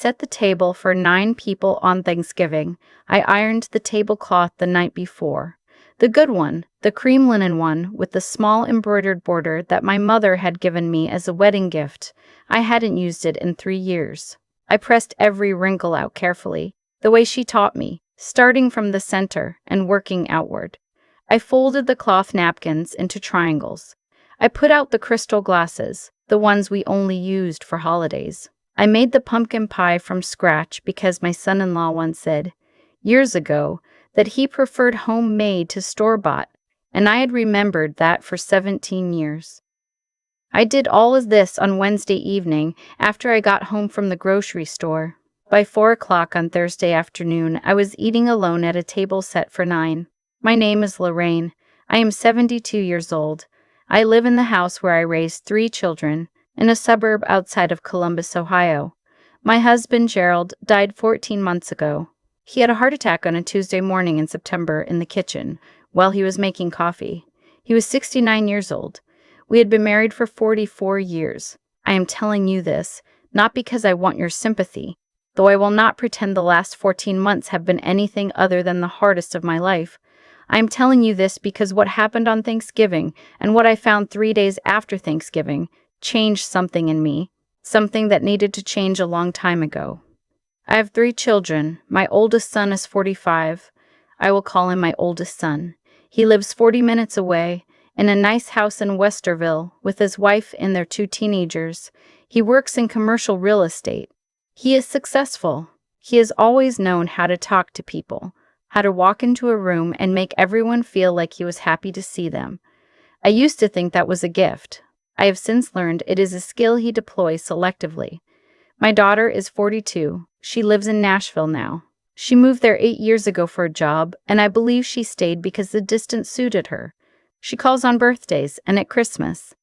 Set the table for 9 people on Thanksgiving. I ironed the tablecloth the night before. The good one, the cream linen one, with the small embroidered border that my mother had given me as a wedding gift. I hadn't used it in 3 years. I pressed every wrinkle out carefully, the way she taught me, starting from the center and working outward. I folded the cloth napkins into triangles. I put out the crystal glasses, the ones we only used for holidays. I made the pumpkin pie from scratch because my son-in-law once said, years ago, that he preferred homemade to store-bought, and I had remembered that for 17 years. I did all of this on Wednesday evening after I got home from the grocery store. By 4 o'clock on Thursday afternoon, I was eating alone at a table set for 9. My name is Lorraine. I am 72 years old. I live in the house where I raised 3 children, in a suburb outside of Columbus, Ohio. My husband, Gerald, died 14 months ago. He had a heart attack on a Tuesday morning in September in the kitchen while he was making coffee. He was 69 years old. We had been married for 44 years. I am telling you this, not because I want your sympathy, though I will not pretend the last 14 months have been anything other than the hardest of my life. I am telling you this because what happened on Thanksgiving and what I found 3 days after Thanksgiving changed something in me, something that needed to change a long time ago. I have 3 children. My oldest son is 45. I will call him my oldest son. He lives 40 minutes away in a nice house in Westerville with his wife and their 2 teenagers. He works in commercial real estate. He is successful. He has always known how to talk to people, how to walk into a room and make everyone feel like he was happy to see them. I used to think that was a gift. I have since learned it is a skill he deploys selectively. My daughter is 42. She lives in Nashville now. She moved there 8 years ago for a job, and I believe she stayed because the distance suited her. She calls on birthdays and at Christmas.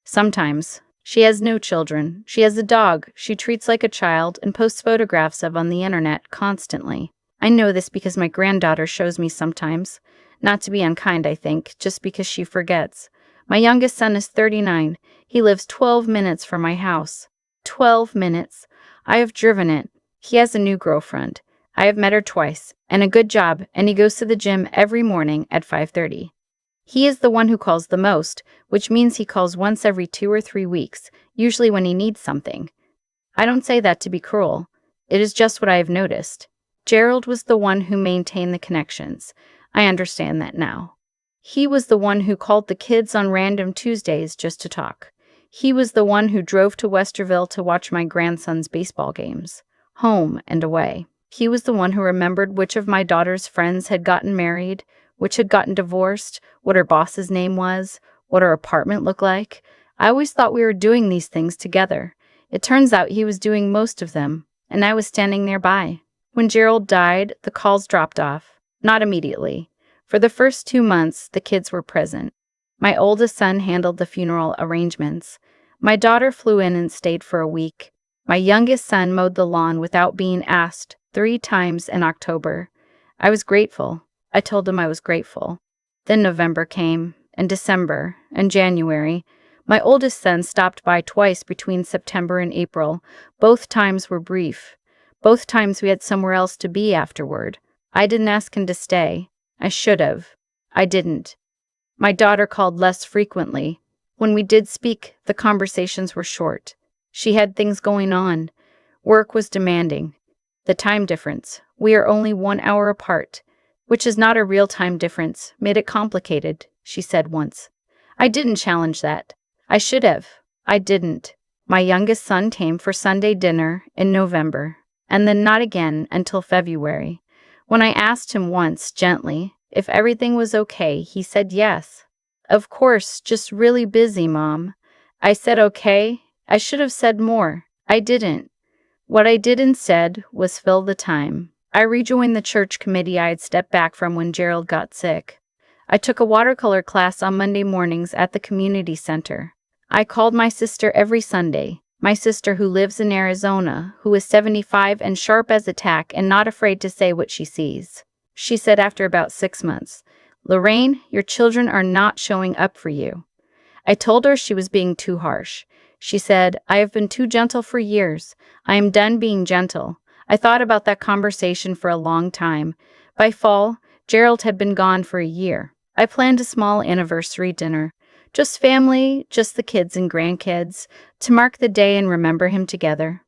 Sometimes. She has no children. She has a dog she treats like a child and posts photographs of on the internet constantly. I know this because my granddaughter shows me sometimes. Not to be unkind, I think, just because she forgets. My youngest son is 39. He lives 12 minutes from my house. 12 minutes. I have driven it. He has a new girlfriend. I have met her twice, and a good job, and he goes to the gym every morning at 5:30. He is the one who calls the most, which means he calls once every 2 or 3 weeks, usually when he needs something. I don't say that to be cruel. It is just what I have noticed. Gerald was the one who maintained the connections. I understand that now. He was the one who called the kids on random Tuesdays just to talk. He was the one who drove to Westerville to watch my grandson's baseball games, home and away. He was the one who remembered which of my daughter's friends had gotten married, which had gotten divorced, what her boss's name was, what her apartment looked like. I always thought we were doing these things together. It turns out he was doing most of them, and I was standing nearby. When Gerald died, the calls dropped off. Not immediately. For the first 2 months, the kids were present. My oldest son handled the funeral arrangements. My daughter flew in and stayed for a week. My youngest son mowed the lawn without being asked 3 times in October. I was grateful. I told him I was grateful. Then November came, and December, and January. My oldest son stopped by twice between September and April. Both times were brief. Both times we had somewhere else to be afterward. I didn't ask him to stay. I should have. I didn't. My daughter called less frequently. When we did speak, the conversations were short. She had things going on. Work was demanding. The time difference, we are only 1 hour apart, which is not a real time difference, made it complicated, she said once. I didn't challenge that. I should have. I didn't. My youngest son came for Sunday dinner in November, and then not again until February. When I asked him once, gently, if everything was okay, he said yes. Of course, just really busy, Mom. I said okay. I should have said more. I didn't. What I did instead was fill the time. I rejoined the church committee I had stepped back from when Gerald got sick. I took a watercolor class on Monday mornings at the community center. I called my sister every Sunday, my sister who lives in Arizona, who is 75 and sharp as a tack and not afraid to say what she sees. She said after about 6 months, "Lorraine, your children are not showing up for you." I told her she was being too harsh. She said, "I have been too gentle for years. I am done being gentle." I thought about that conversation for a long time. By fall, Gerald had been gone for a year. I planned a small anniversary dinner. Just family, just the kids and grandkids, to mark the day and remember him together.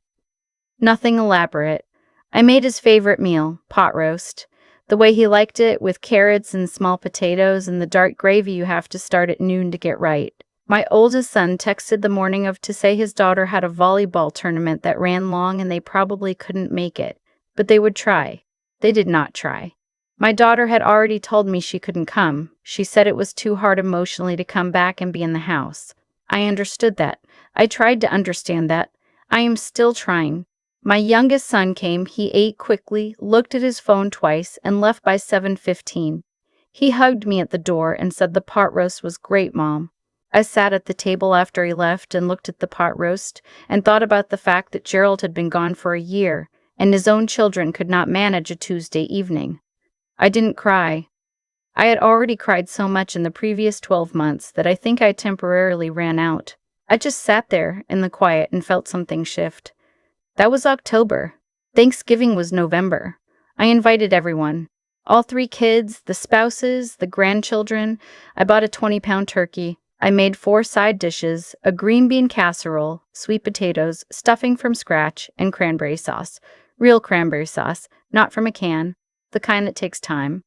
Nothing elaborate. I made his favorite meal, pot roast, the way he liked it, with carrots and small potatoes and the dark gravy you have to start at noon to get right. My oldest son texted the morning of to say his daughter had a volleyball tournament that ran long and they probably couldn't make it, but they would try. They did not try. My daughter had already told me she couldn't come. She said it was too hard emotionally to come back and be in the house. I understood that. I tried to understand that. I am still trying. My youngest son came, he ate quickly, looked at his phone twice, and left by 7:15. He hugged me at the door and said the pot roast was great, Mom. I sat at the table after he left and looked at the pot roast and thought about the fact that Gerald had been gone for a year and his own children could not manage a Tuesday evening. I didn't cry. I had already cried so much in the previous 12 months that I think I temporarily ran out. I just sat there in the quiet and felt something shift. That was October. Thanksgiving was November. I invited everyone. All 3 kids, the spouses, the grandchildren. I bought a 20-pound turkey. I made 4 side dishes, a green bean casserole, sweet potatoes, stuffing from scratch, and cranberry sauce. Real cranberry sauce, not from a can, the kind that takes time.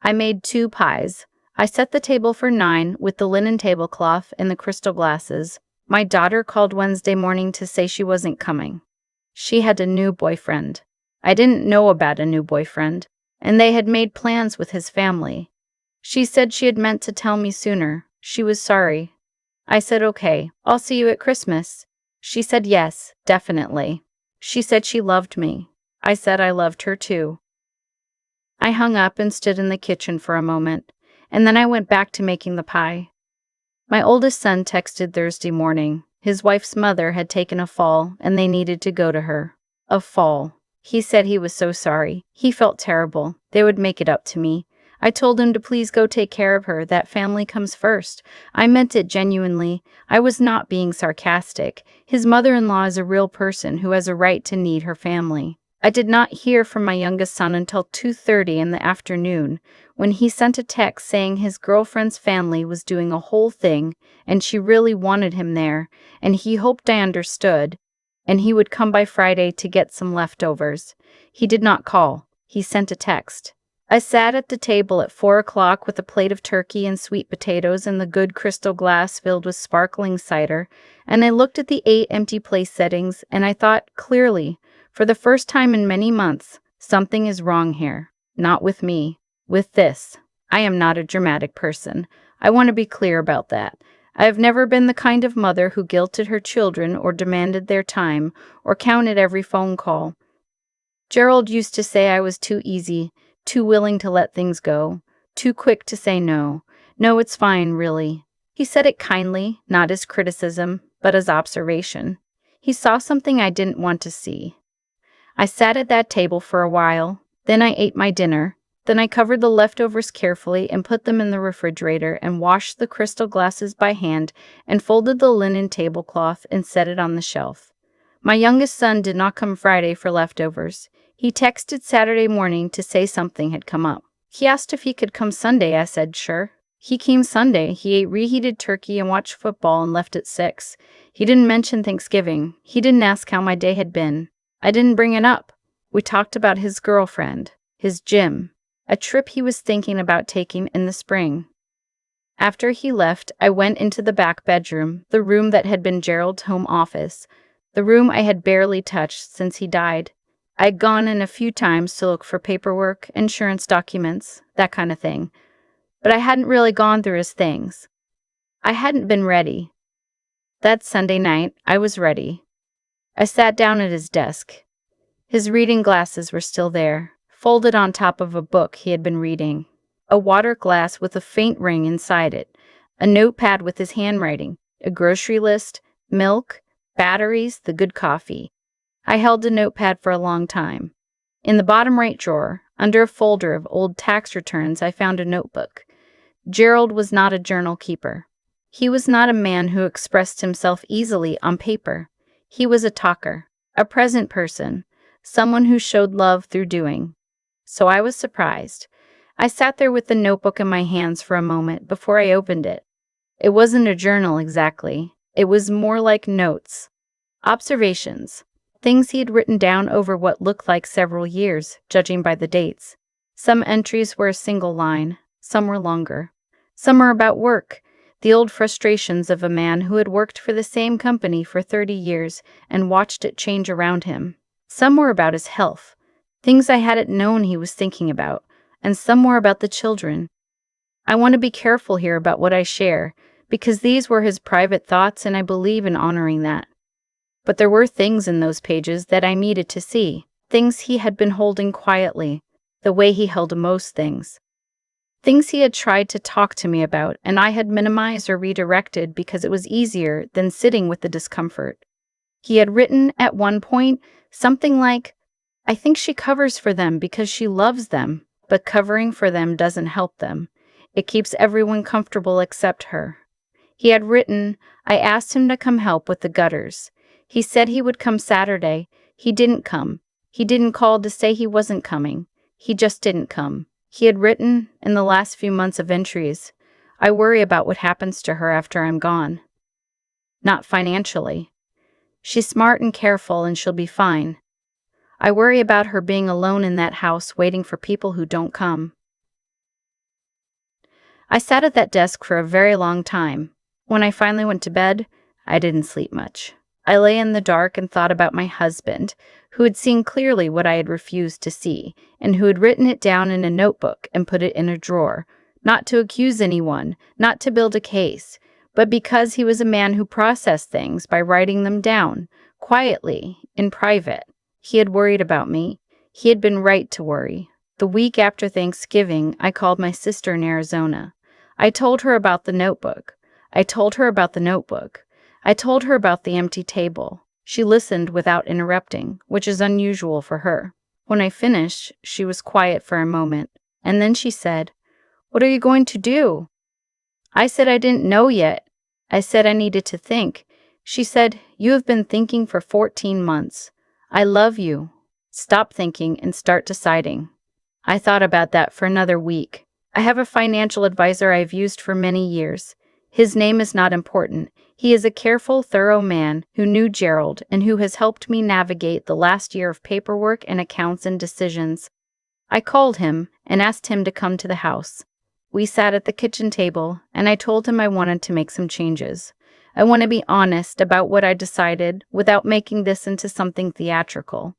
I made 2 pies. I set the table for 9 with the linen tablecloth and the crystal glasses. My daughter called Wednesday morning to say she wasn't coming. She had a new boyfriend. I didn't know about a new boyfriend, and they had made plans with his family. She said she had meant to tell me sooner. She was sorry. I said, "Okay, I'll see you at Christmas." She said yes, definitely. She said she loved me. I said I loved her too. I hung up and stood in the kitchen for a moment, and then I went back to making the pie. My oldest son texted Thursday morning. His wife's mother had taken a fall, and they needed to go to her. A fall. He said he was so sorry. He felt terrible. They would make it up to me. I told him to please go take care of her. That family comes first. I meant it genuinely. I was not being sarcastic. His mother-in-law is a real person who has a right to need her family. I did not hear from my youngest son until 2:30 in the afternoon, when he sent a text saying his girlfriend's family was doing a whole thing, and she really wanted him there, and he hoped I understood, and he would come by Friday to get some leftovers. He did not call. He sent a text. I sat at the table at 4 o'clock with a plate of turkey and sweet potatoes and the good crystal glass filled with sparkling cider, and I looked at the 8 empty place settings, and I thought clearly, for the first time in many months, something is wrong here. Not with me. With this. I am not a dramatic person. I want to be clear about that. I have never been the kind of mother who guilted her children or demanded their time or counted every phone call. Gerald used to say I was too easy, too willing to let things go, too quick to say no. No, it's fine, really. He said it kindly, not as criticism, but as observation. He saw something I didn't want to see. I sat at that table for a while, then I ate my dinner, then I covered the leftovers carefully and put them in the refrigerator and washed the crystal glasses by hand and folded the linen tablecloth and set it on the shelf. My youngest son did not come Friday for leftovers. He texted Saturday morning to say something had come up. He asked if he could come Sunday. I said sure. He came Sunday. He ate reheated turkey and watched football and left at 6. He didn't mention Thanksgiving. He didn't ask how my day had been. I didn't bring it up. We talked about his girlfriend, his gym, a trip he was thinking about taking in the spring. After he left, I went into the back bedroom, the room that had been Gerald's home office, the room I had barely touched since he died. I had gone in a few times to look for paperwork, insurance documents, that kind of thing, but I hadn't really gone through his things. I hadn't been ready. That Sunday night, I was ready. I sat down at his desk. His reading glasses were still there, folded on top of a book he had been reading. A water glass with a faint ring inside it, a notepad with his handwriting, a grocery list, milk, batteries, the good coffee. I held the notepad for a long time. In the bottom right drawer, under a folder of old tax returns, I found a notebook. Gerald was not a journal keeper. He was not a man who expressed himself easily on paper. He was a talker, a present person, someone who showed love through doing. So I was surprised. I sat there with the notebook in my hands for a moment before I opened it. It wasn't a journal exactly. It was more like notes. Observations. Things he had written down over what looked like several years, judging by the dates. Some entries were a single line, some were longer. Some were about work, the old frustrations of a man who had worked for the same company for 30 years and watched it change around him. Some were about his health, things I hadn't known he was thinking about, and some were about the children. I want to be careful here about what I share, because these were his private thoughts and I believe in honoring that. But there were things in those pages that I needed to see, things he had been holding quietly, the way he held most things. Things he had tried to talk to me about and I had minimized or redirected because it was easier than sitting with the discomfort. He had written at one point something like, "I think she covers for them because she loves them, but covering for them doesn't help them. It keeps everyone comfortable except her." He had written, "I asked him to come help with the gutters. He said he would come Saturday. He didn't come. He didn't call to say he wasn't coming. He just didn't come." He had written, in the last few months of entries, "I worry about what happens to her after I'm gone. Not financially. She's smart and careful and she'll be fine. I worry about her being alone in that house waiting for people who don't come." I sat at that desk for a very long time. When I finally went to bed, I didn't sleep much. I lay in the dark and thought about my husband, who had seen clearly what I had refused to see, and who had written it down in a notebook and put it in a drawer, not to accuse anyone, not to build a case, but because he was a man who processed things by writing them down, quietly, in private. He had worried about me. He had been right to worry. The week after Thanksgiving, I called my sister in Arizona. I told her about the notebook. I told her about the notebook. I told her about the empty table. She listened without interrupting, which is unusual for her. When I finished, she was quiet for a moment, and then she said, "What are you going to do?" I said I didn't know yet. I said I needed to think. She said, "You have been thinking for 14 months. I love you. Stop thinking and start deciding." I thought about that for another week. I have a financial advisor I've used for many years. His name is not important. He is a careful, thorough man who knew Gerald and who has helped me navigate the last year of paperwork and accounts and decisions. I called him and asked him to come to the house. We sat at the kitchen table, and I told him I wanted to make some changes. I want to be honest about what I decided without making this into something theatrical.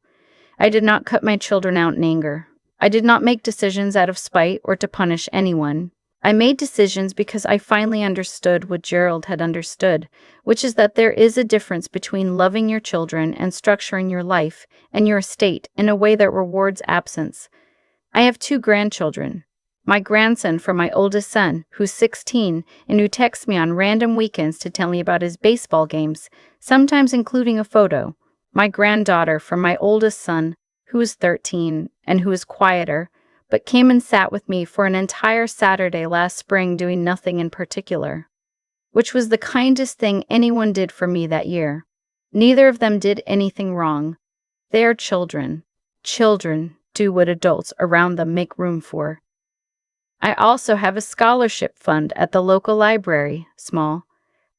I did not cut my children out in anger. I did not make decisions out of spite or to punish anyone. I made decisions because I finally understood what Gerald had understood, which is that there is a difference between loving your children and structuring your life and your estate in a way that rewards absence. I have 2 grandchildren. My grandson from my oldest son, who's 16, and who texts me on random weekends to tell me about his baseball games, sometimes including a photo. My granddaughter from my oldest son, who is 13, and who is quieter, but came and sat with me for an entire Saturday last spring doing nothing in particular, which was the kindest thing anyone did for me that year. Neither of them did anything wrong. They are children. Children do what adults around them make room for. I also have a scholarship fund at the local library, small,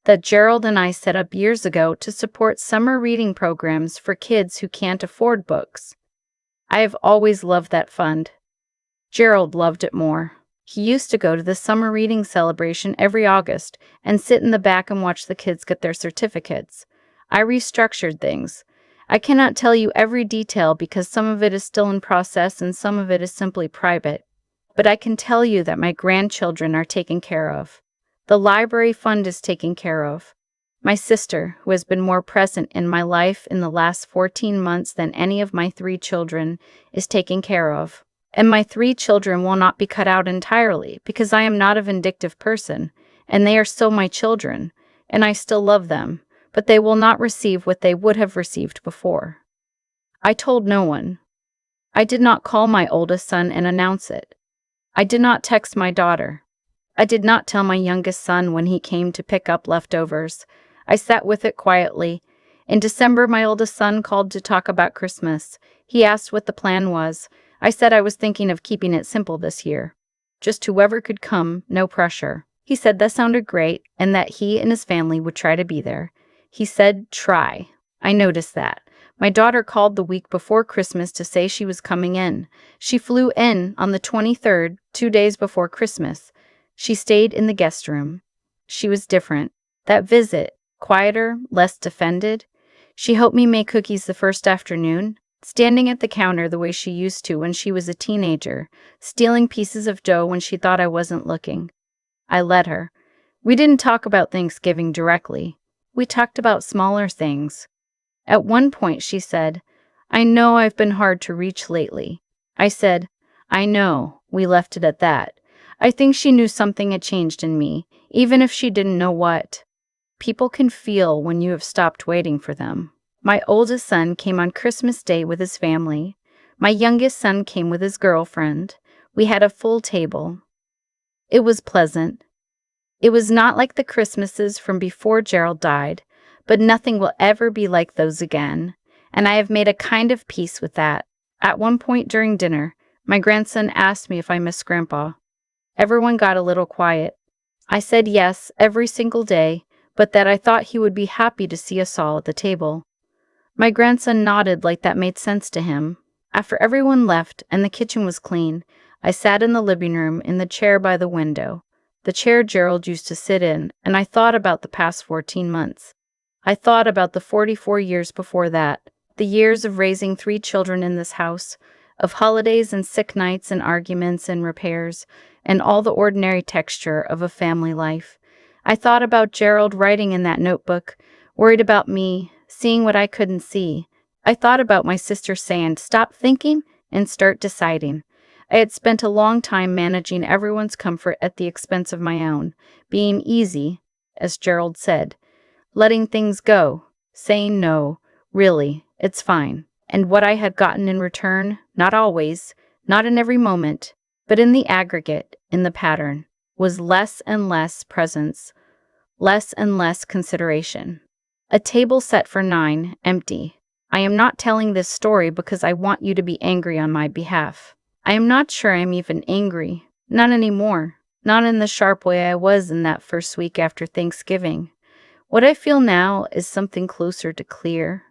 that Gerald and I set up years ago to support summer reading programs for kids who can't afford books. I have always loved that fund. Gerald loved it more. He used to go to the summer reading celebration every August and sit in the back and watch the kids get their certificates. I restructured things. I cannot tell you every detail because some of it is still in process and some of it is simply private. But I can tell you that my grandchildren are taken care of. The library fund is taken care of. My sister, who has been more present in my life in the last 14 months than any of my 3 children, is taken care of. And my 3 children will not be cut out entirely because I am not a vindictive person, and they are still my children, and I still love them, but they will not receive what they would have received before. I told no one. I did not call my oldest son and announce it. I did not text my daughter. I did not tell my youngest son when he came to pick up leftovers. I sat with it quietly. In December, my oldest son called to talk about Christmas. He asked what the plan was. I said I was thinking of keeping it simple this year. Just whoever could come, no pressure. He said that sounded great and that he and his family would try to be there. He said, try. I noticed that. My daughter called the week before Christmas to say she was coming in. She flew in on the 23rd, 2 days before Christmas. She stayed in the guest room. She was different. That visit, quieter, less defended. She helped me make cookies the first afternoon, standing at the counter the way she used to when she was a teenager, stealing pieces of dough when she thought I wasn't looking. I let her. We didn't talk about Thanksgiving directly. We talked about smaller things. At one point she said, I know I've been hard to reach lately. I said, I know. We left it at that. I think she knew something had changed in me, even if she didn't know what. People can feel when you have stopped waiting for them. My oldest son came on Christmas Day with his family. My youngest son came with his girlfriend. We had a full table. It was pleasant. It was not like the Christmases from before Gerald died, but nothing will ever be like those again, and I have made a kind of peace with that. At one point during dinner, my grandson asked me if I missed Grandpa. Everyone got a little quiet. I said yes every single day, but that I thought he would be happy to see us all at the table. My grandson nodded like that made sense to him. After everyone left and the kitchen was clean, I sat in the living room in the chair by the window, the chair Gerald used to sit in, and I thought about the past 14 months. I thought about the 44 years before that, the years of raising 3 children in this house, of holidays and sick nights and arguments and repairs, and all the ordinary texture of a family life. I thought about Gerald writing in that notebook, worried about me, seeing what I couldn't see. I thought about my sister saying, stop thinking and start deciding. I had spent a long time managing everyone's comfort at the expense of my own, being easy, as Gerald said, letting things go, saying no, really, it's fine. And what I had gotten in return, not always, not in every moment, but in the aggregate, in the pattern, was less and less presence, less and less consideration. A table set for 9, empty. I am not telling this story because I want you to be angry on my behalf. I am not sure I am even angry. Not anymore. Not in the sharp way I was in that first week after Thanksgiving. What I feel now is something closer to clear.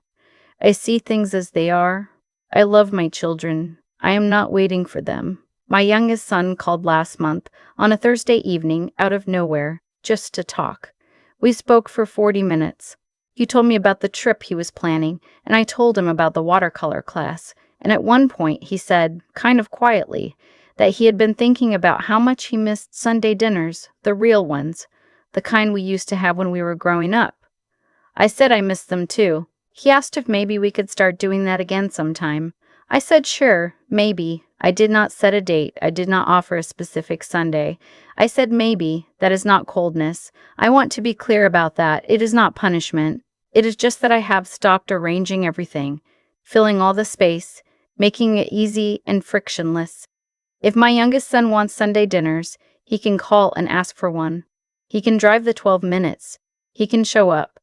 I see things as they are. I love my children. I am not waiting for them. My youngest son called last month on a Thursday evening out of nowhere, just to talk. We spoke for 40 minutes. He told me about the trip he was planning, and I told him about the watercolor class. And at one point he said, kind of quietly, that he had been thinking about how much he missed Sunday dinners, the real ones, the kind we used to have when we were growing up. I said I missed them too. He asked if maybe we could start doing that again sometime. I said sure, maybe. I did not set a date. I did not offer a specific Sunday. I said maybe. That is not coldness. I want to be clear about that. It is not punishment. It is just that I have stopped arranging everything, filling all the space, making it easy and frictionless. If my youngest son wants Sunday dinners, he can call and ask for one. He can drive the 12 minutes. He can show up.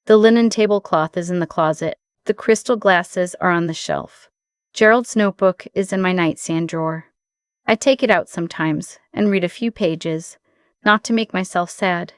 The linen tablecloth is in the closet. The crystal glasses are on the shelf. Gerald's notebook is in my nightstand drawer. I take it out sometimes and read a few pages, not to make myself sad,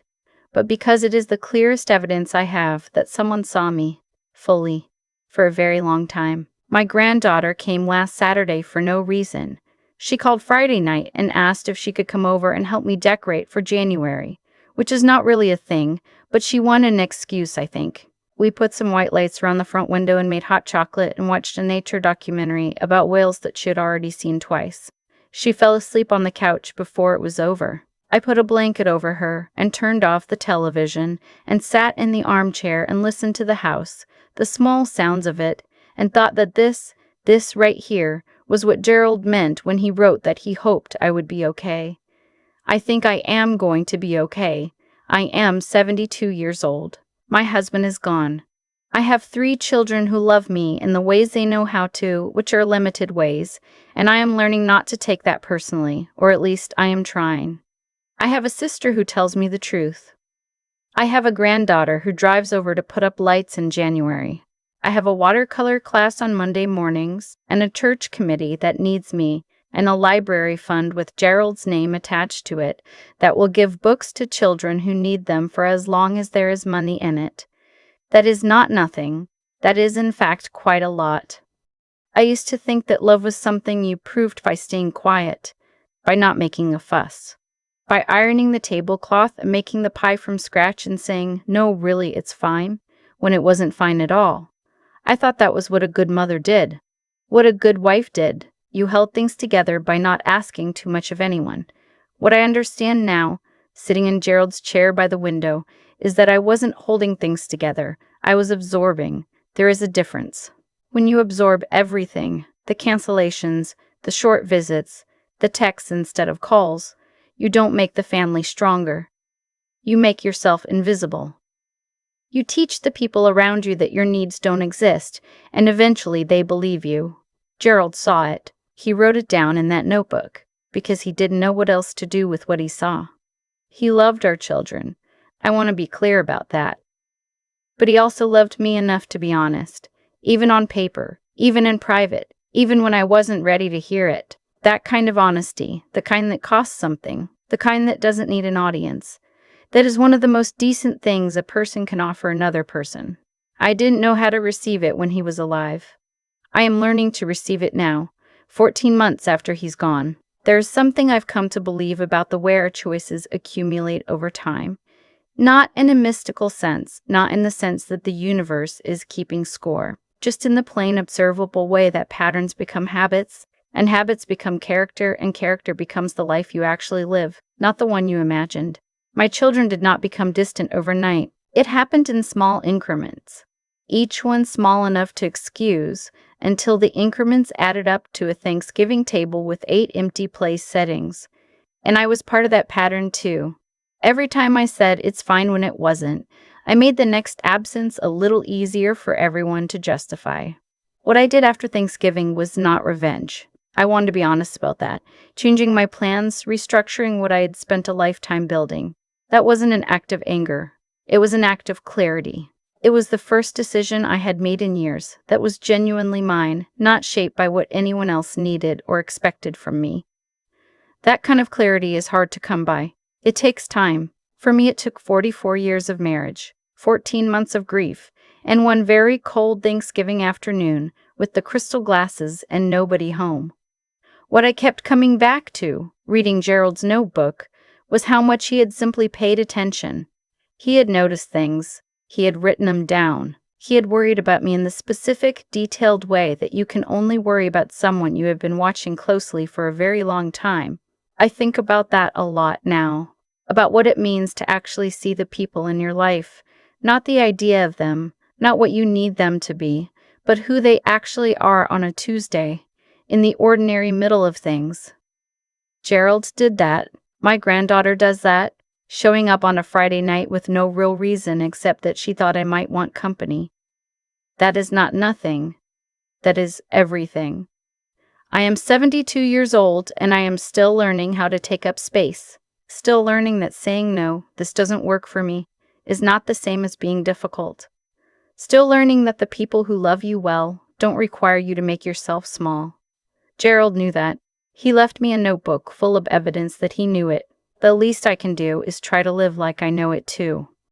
but because it is the clearest evidence I have that someone saw me, fully, for a very long time. My granddaughter came last Saturday for no reason. She called Friday night and asked if she could come over and help me decorate for January, which is not really a thing, but she wanted an excuse, I think. We put some white lights around the front window and made hot chocolate and watched a nature documentary about whales that she had already seen twice. She fell asleep on the couch before it was over. I put a blanket over her and turned off the television and sat in the armchair and listened to the house, the small sounds of it, and thought that this right here, was what Gerald meant when he wrote that he hoped I would be okay. I think I am going to be okay. I am 72 years old. My husband is gone. I have 3 children who love me in the ways they know how to, which are limited ways, and I am learning not to take that personally, or at least I am trying. I have a sister who tells me the truth. I have a granddaughter who drives over to put up lights in January. I have a watercolor class on Monday mornings, and a church committee that needs me, and a library fund with Gerald's name attached to it that will give books to children who need them for as long as there is money in it. That is not nothing. That is, in fact, quite a lot. I used to think that love was something you proved by staying quiet, by not making a fuss, by ironing the tablecloth and making the pie from scratch and saying, "No, really, it's fine," when it wasn't fine at all. I thought that was what a good mother did, what a good wife did. You held things together by not asking too much of anyone. What I understand now, sitting in Gerald's chair by the window, is that I wasn't holding things together. I was absorbing. There is a difference. When you absorb everything, the cancellations, the short visits, the texts instead of calls, you don't make the family stronger. You make yourself invisible. You teach the people around you that your needs don't exist, and eventually they believe you. Gerald saw it. He wrote it down in that notebook, because he didn't know what else to do with what he saw. He loved our children. I want to be clear about that. But he also loved me enough to be honest, even on paper, even in private, even when I wasn't ready to hear it. That kind of honesty, the kind that costs something, the kind that doesn't need an audience. That is one of the most decent things a person can offer another person. I didn't know how to receive it when he was alive. I am learning to receive it now, 14 months after he's gone. There is something I've come to believe about the way our choices accumulate over time. Not in a mystical sense, not in the sense that the universe is keeping score, just in the plain observable way that patterns become habits, and habits become character, and character becomes the life you actually live, not the one you imagined. My children did not become distant overnight. It happened in small increments, each one small enough to excuse, until the increments added up to a Thanksgiving table with 8 empty place settings. And I was part of that pattern too. Every time I said it's fine when it wasn't, I made the next absence a little easier for everyone to justify. What I did after Thanksgiving was not revenge. I wanted to be honest about that. Changing my plans, restructuring what I had spent a lifetime building. That wasn't an act of anger. It was an act of clarity. It was the first decision I had made in years that was genuinely mine, not shaped by what anyone else needed or expected from me. That kind of clarity is hard to come by. It takes time. For me, it took 44 years of marriage, 14 months of grief, and one very cold Thanksgiving afternoon with the crystal glasses and nobody home. What I kept coming back to, reading Gerald's notebook, was how much he had simply paid attention. He had noticed things. He had written them down. He had worried about me in the specific, detailed way that you can only worry about someone you have been watching closely for a very long time. I think about that a lot now, about what it means to actually see the people in your life, not the idea of them, not what you need them to be, but who they actually are on a Tuesday, in the ordinary middle of things. Gerald did that. My granddaughter does that, showing up on a Friday night with no real reason except that she thought I might want company. That is not nothing. That is everything. I am 72 years old, and I am still learning how to take up space. Still learning that saying no, this doesn't work for me, is not the same as being difficult. Still learning that the people who love you well don't require you to make yourself small. Gerald knew that. He left me a notebook full of evidence that he knew it. The least I can do is try to live like I know it too.